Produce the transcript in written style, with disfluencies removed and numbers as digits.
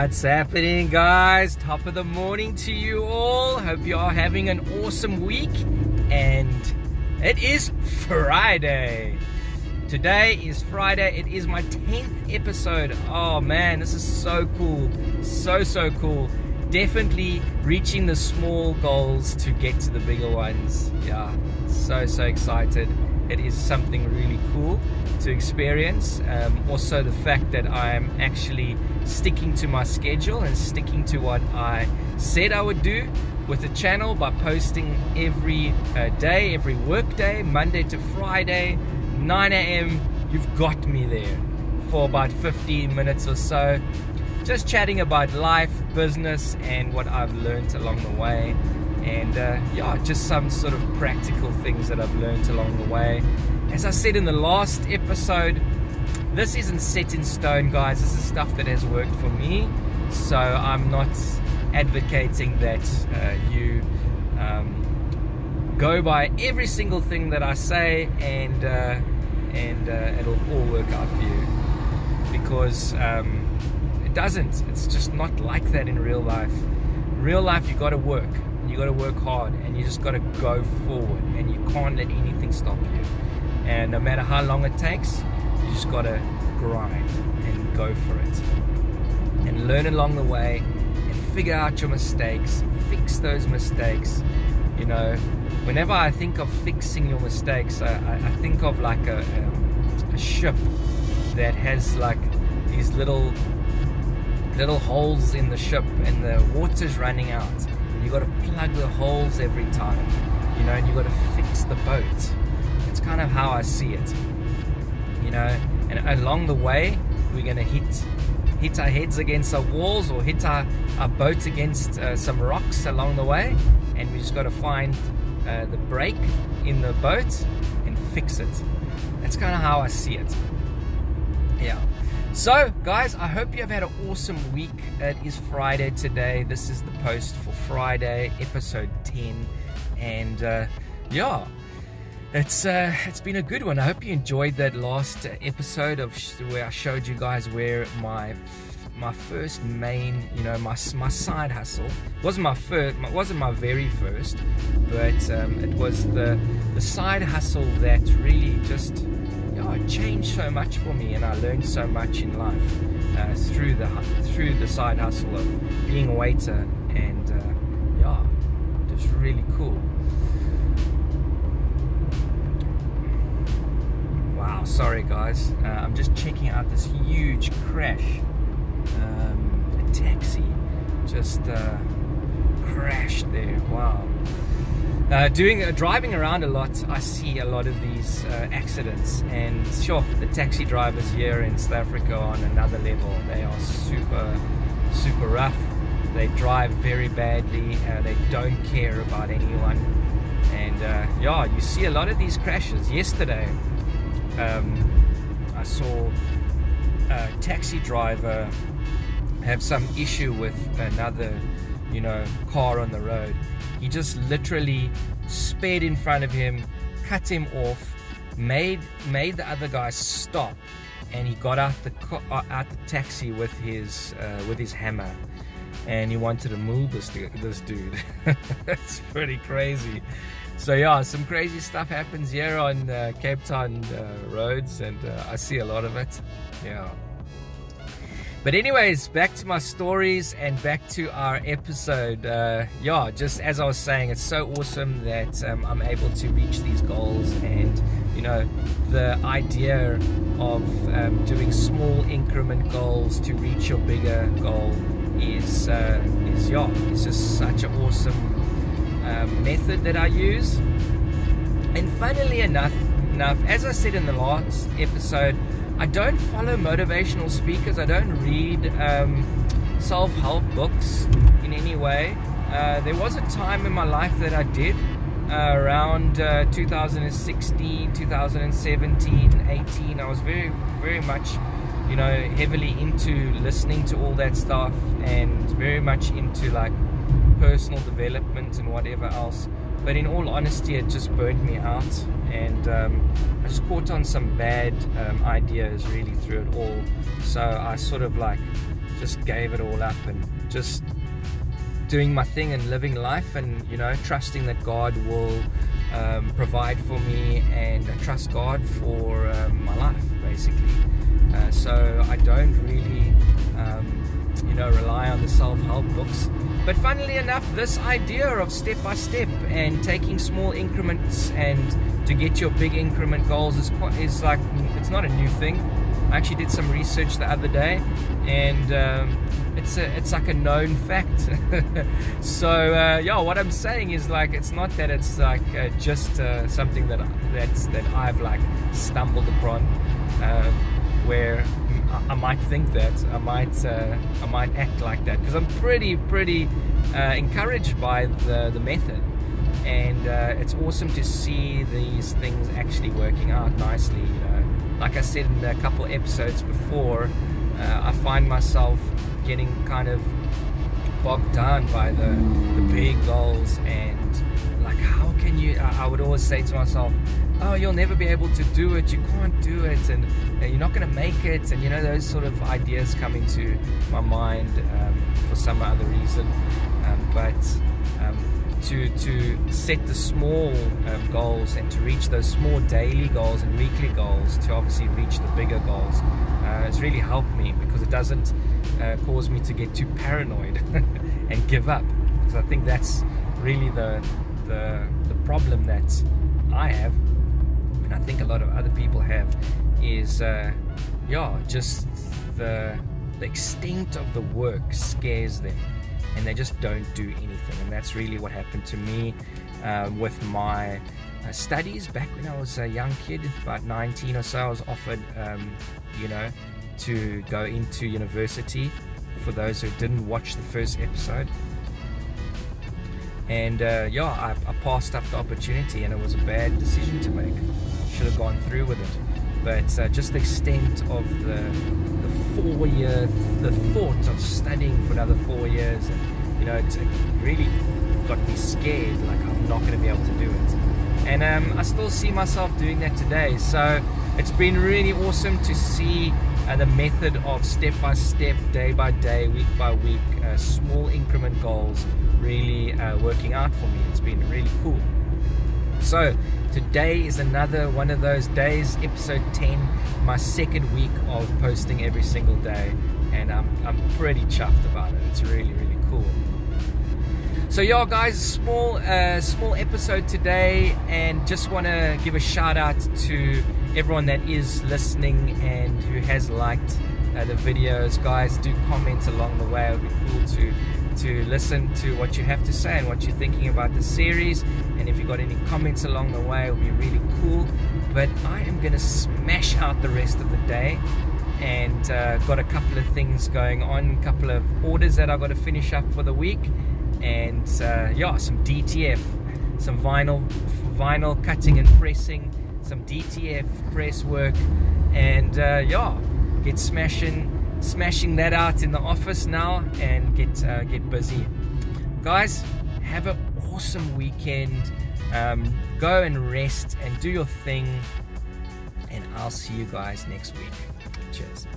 What's happening, guys? Top of the morning to you all. Hope you are having an awesome week. And it is Friday. Today is Friday. It is my 10th episode. Oh man, this is so cool. So cool. Definitely reaching the small goals to get to the bigger ones. Yeah, so excited. It is something really cool to experience. Also the fact that I'm actually sticking to my schedule and sticking to what I said I would do with the channel by posting every day, every work day, Monday to Friday, 9 AM. You've got me there for about 15 minutes or so, just chatting about life, business, and what I've learned along the way. And yeah, just some sort of practical things that I've learned along the way. As I said in the last episode, this isn't set in stone, guys. This is stuff that has worked for me. So I'm not advocating that you go by every single thing that I say and it'll all work out for you, because it doesn't. It's just not like that in real life. In real life, you got to work. You got to work hard, and you just got to go forward, and you can't let anything stop you. And no matter how long it takes, you just got to grind and go for it and learn along the way and figure out your mistakes, fix those mistakes. You know, whenever I think of fixing your mistakes, I think of like a ship that has like these little holes in the ship, and the water's running out. You got to plug the holes every time, you know, and you got to fix the boat. It's kind of how I see it, you know. And along the way, we're gonna hit our heads against our walls, or hit our boat against some rocks along the way, and we just got to find the break in the boat and fix it. That's kind of how I see it. Yeah. So guys, I hope you have had an awesome week. It is Friday today. This is the post for Friday, episode 10, and yeah, it's been a good one. I hope you enjoyed that last episode of where I showed you guys where my first main, you know, my side hustle wasn't my very first, but it was the side hustle that really just, it changed so much for me, and I learned so much in life through the side hustle of being a waiter, and yeah, just really cool. Wow, sorry guys, I'm just checking out this huge crash. A taxi just crashed there. Wow. Driving around a lot, I see a lot of these accidents, and sure, the taxi drivers here in South Africa are on another level. They are super rough. They drive very badly. They don't care about anyone, and yeah, you see a lot of these crashes. Yesterday, I saw a taxi driver have some issue with another, you know, car on the road. He just literally sped in front of him, cut him off, made the other guy stop, and he got out the taxi with his hammer, and he wanted to move this dude. It's pretty crazy. So yeah, some crazy stuff happens here on Cape Town roads, and I see a lot of it. Yeah. But anyways, back to my stories and back to our episode. Yeah, just as I was saying, it's so awesome that I'm able to reach these goals, and you know, the idea of doing small increment goals to reach your bigger goal is yeah, it's just such an awesome method that I use. And funnily enough, as I said in the last episode, I don't follow motivational speakers. I don't read self-help books in any way. There was a time in my life that I did, around 2016, 2017, 18. I was very much, you know, heavily into listening to all that stuff, and very much into like personal development and whatever else. But in all honesty, it just burned me out, and I just caught on some bad ideas really through it all. So I sort of like just gave it all up and just doing my thing and living life, and you know, trusting that God will provide for me, and I trust God for my life basically. So I don't really you know, rely on the self-help books. But funnily enough, this idea of step by step and taking small increments and to get your big increment goals is like, it's not a new thing. I actually did some research the other day, and it's like a known fact. So yeah, what I'm saying is, like, it's not that it's like just something that I've like stumbled upon, where I might think that I might act like that, because I'm pretty encouraged by the method, and it's awesome to see these things actually working out nicely. You know, like I said in a couple episodes before, I find myself getting kind of bogged down by the big goals, and like, how can you, I would always say to myself, oh, you'll never be able to do it, you can't do it, and you're not going to make it, and you know, those sort of ideas come into my mind for some other reason. But to set the small goals and to reach those small daily goals and weekly goals to obviously reach the bigger goals, it's really helped me, because it doesn't cause me to get too paranoid and give up. So I think that's really the problem that I have, and I think a lot of other people have, is yeah, just the extent of the work scares them, and they just don't do anything. And that's really what happened to me with my studies back when I was a young kid, about 19 or so. I was offered you know, to go into university, for those who didn't watch the first episode. And yeah, I passed up the opportunity, and it was a bad decision to make. Should have gone through with it. But just the extent of the 4 years, the thought of studying for another 4 years, and you know, it really got me scared, like I'm not going to be able to do it. And I still see myself doing that today. So it's been really awesome to see the method of step by step, day by day, week by week, small increment goals really working out for me. It's been really cool. So today is another one of those days, episode 10, my second week of posting every single day, and I'm pretty chuffed about it. It's really cool. So yeah, guys, small episode today, and just want to give a shout out to everyone that is listening and who has liked the videos. Guys, do comment along the way. It would be cool to listen to what you have to say and what you're thinking about the series, and if you got any comments along the way, it would be really cool. But I am gonna smash out the rest of the day, and got a couple of things going on, a couple of orders that I got to finish up for the week, and yeah, some DTF, some vinyl cutting and pressing, some DTF press work, and yeah, get smashing that out in the office now, and get busy. Guys, have an awesome weekend. Go and rest and do your thing, and I'll see you guys next week. Cheers.